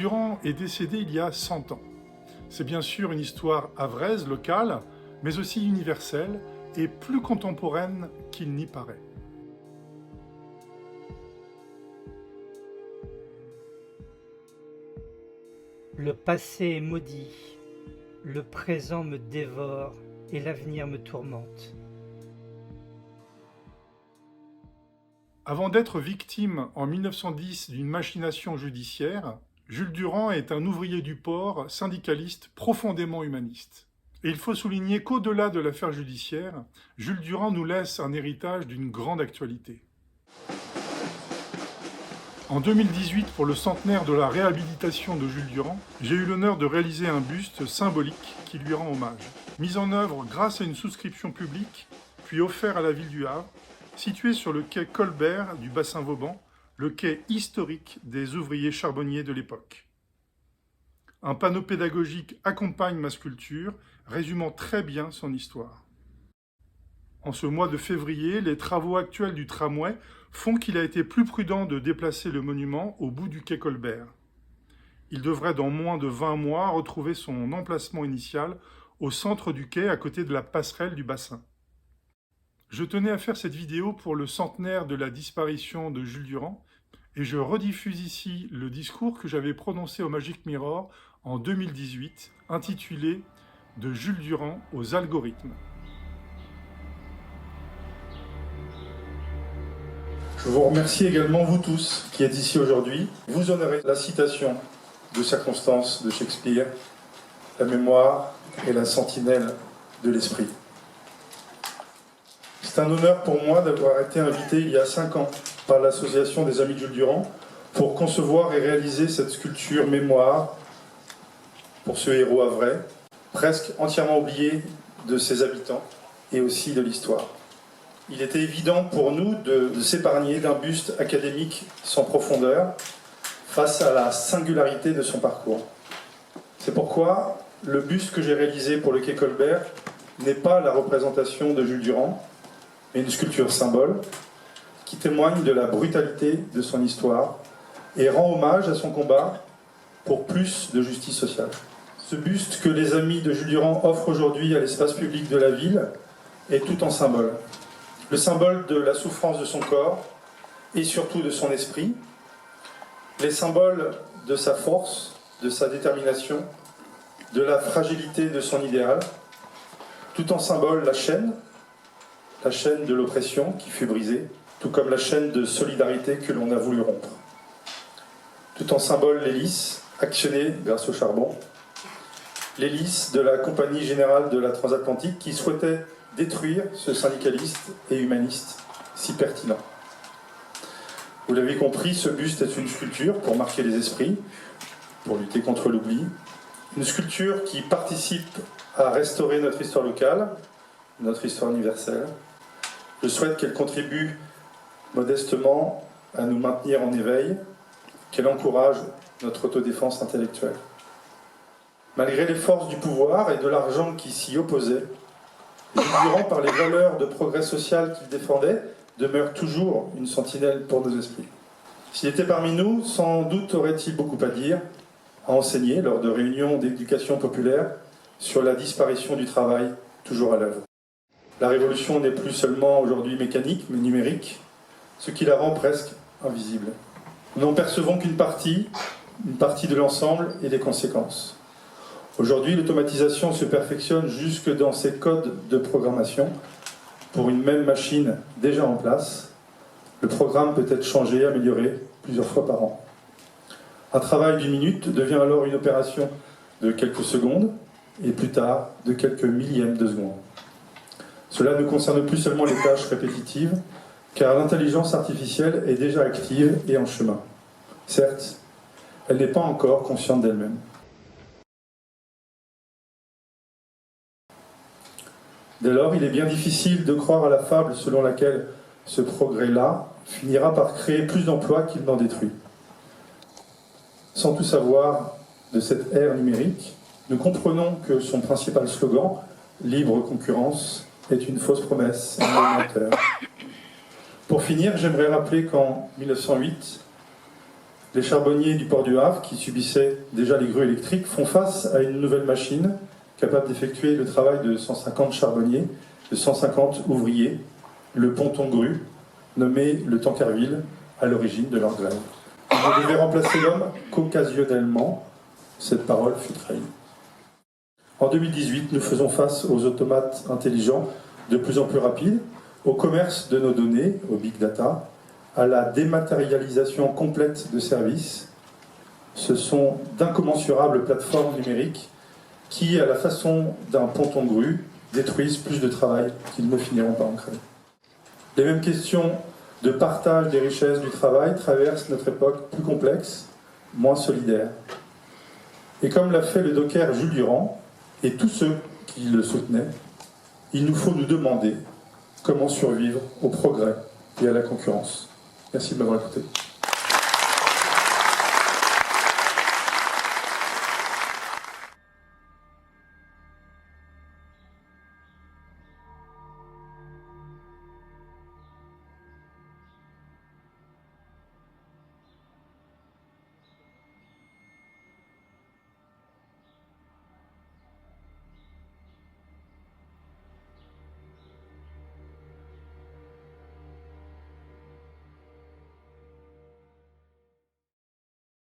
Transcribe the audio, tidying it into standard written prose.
Durand est décédé il y a 100 ans. C'est bien sûr une histoire havraise, locale, mais aussi universelle et plus contemporaine qu'il n'y paraît. Le passé est maudit, le présent me dévore et l'avenir me tourmente. Avant d'être victime en 1910 d'une machination judiciaire, Jules Durand est un ouvrier du port, syndicaliste profondément humaniste. Et il faut souligner qu'au-delà de l'affaire judiciaire, Jules Durand nous laisse un héritage d'une grande actualité. En 2018, pour le centenaire de la réhabilitation de Jules Durand, j'ai eu l'honneur de réaliser un buste symbolique qui lui rend hommage. Mis en œuvre grâce à une souscription publique, puis offert à la ville du Havre, situé sur le quai Colbert du bassin Vauban, le quai historique des ouvriers charbonniers de l'époque. Un panneau pédagogique accompagne ma sculpture, résumant très bien son histoire. En ce mois de février, les travaux actuels du tramway font qu'il a été plus prudent de déplacer le monument au bout du quai Colbert. Il devrait dans moins de 20 mois retrouver son emplacement initial au centre du quai à côté de la passerelle du bassin. Je tenais à faire cette vidéo pour le centenaire de la disparition de Jules Durand et je rediffuse ici le discours que j'avais prononcé au Magic Mirror en 2018 intitulé « De Jules Durand aux algorithmes ». Je vous remercie également, vous tous, qui êtes ici aujourd'hui. Vous honorez la citation de circonstance de Shakespeare, la mémoire est la sentinelle de l'esprit. C'est un honneur pour moi d'avoir été invité il y a 5 ans par l'association des Amis de Jules Durand pour concevoir et réaliser cette sculpture mémoire pour ce héros havrais, presque entièrement oublié de ses habitants et aussi de l'histoire. Il était évident pour nous de s'épargner d'un buste académique sans profondeur face à la singularité de son parcours. C'est pourquoi le buste que j'ai réalisé pour le quai Colbert n'est pas la représentation de Jules Durand, mais une sculpture symbole qui témoigne de la brutalité de son histoire et rend hommage à son combat pour plus de justice sociale. Ce buste que les Amis de Jules Durand offrent aujourd'hui à l'espace public de la ville est tout en symbole. Le symbole de la souffrance de son corps et surtout de son esprit, les symboles de sa force, de sa détermination, de la fragilité de son idéal, tout en symbole la chaîne de l'oppression qui fut brisée, tout comme la chaîne de solidarité que l'on a voulu rompre. Tout en symbole l'hélice, actionnée grâce au charbon, l'hélice de la Compagnie Générale de la Transatlantique qui souhaitait détruire ce syndicaliste et humaniste si pertinent. Vous l'avez compris, ce buste est une sculpture pour marquer les esprits, pour lutter contre l'oubli, une sculpture qui participe à restaurer notre histoire locale, notre histoire universelle. Je souhaite qu'elle contribue modestement à nous maintenir en éveil, qu'elle encourage notre autodéfense intellectuelle. Malgré les forces du pouvoir et de l'argent qui s'y opposaient, Jules Durand, par les valeurs de progrès social qu'il défendait, demeure toujours une sentinelle pour nos esprits. S'il était parmi nous, sans doute aurait-il beaucoup à dire, à enseigner lors de réunions d'éducation populaire sur la disparition du travail toujours à l'œuvre. La révolution n'est plus seulement aujourd'hui mécanique, mais numérique, ce qui la rend presque invisible. Nous n'en percevons qu'une partie de l'ensemble et des conséquences. Aujourd'hui, l'automatisation se perfectionne jusque dans ses codes de programmation. Pour une même machine déjà en place, le programme peut être changé, amélioré plusieurs fois par an. Un travail d'une minute devient alors une opération de quelques secondes et plus tard de quelques millièmes de seconde. Cela ne concerne plus seulement les tâches répétitives, car l'intelligence artificielle est déjà active et en chemin. Certes, elle n'est pas encore consciente d'elle-même. Dès lors, il est bien difficile de croire à la fable selon laquelle ce progrès-là finira par créer plus d'emplois qu'il n'en détruit. Sans tout savoir de cette ère numérique, nous comprenons que son principal slogan, « Libre concurrence », est une fausse promesse, un menteur. Pour finir, j'aimerais rappeler qu'en 1908, Les charbonniers du port du Havre, qui subissaient déjà les grues électriques, font face à une nouvelle machine capable d'effectuer le travail de 150 charbonniers, de 150 ouvriers, le ponton-grue, nommé le Tancarville, à l'origine de leur grève. Ils ne devaient remplacer l'homme qu'occasionnellement. Cette parole fut trahie. En 2018, nous faisons face aux automates intelligents de plus en plus rapides, au commerce de nos données, au big data, à la dématérialisation complète de services. Ce sont d'incommensurables plateformes numériques qui, à la façon d'un ponton-grue, détruisent plus de travail qu'ils ne finiront pas en créer. Les mêmes questions de partage des richesses du travail traversent notre époque plus complexe, moins solidaire. Et comme l'a fait le docker Jules Durand, et tous ceux qui le soutenaient, il nous faut nous demander comment survivre au progrès et à la concurrence. Merci de m'avoir écouté.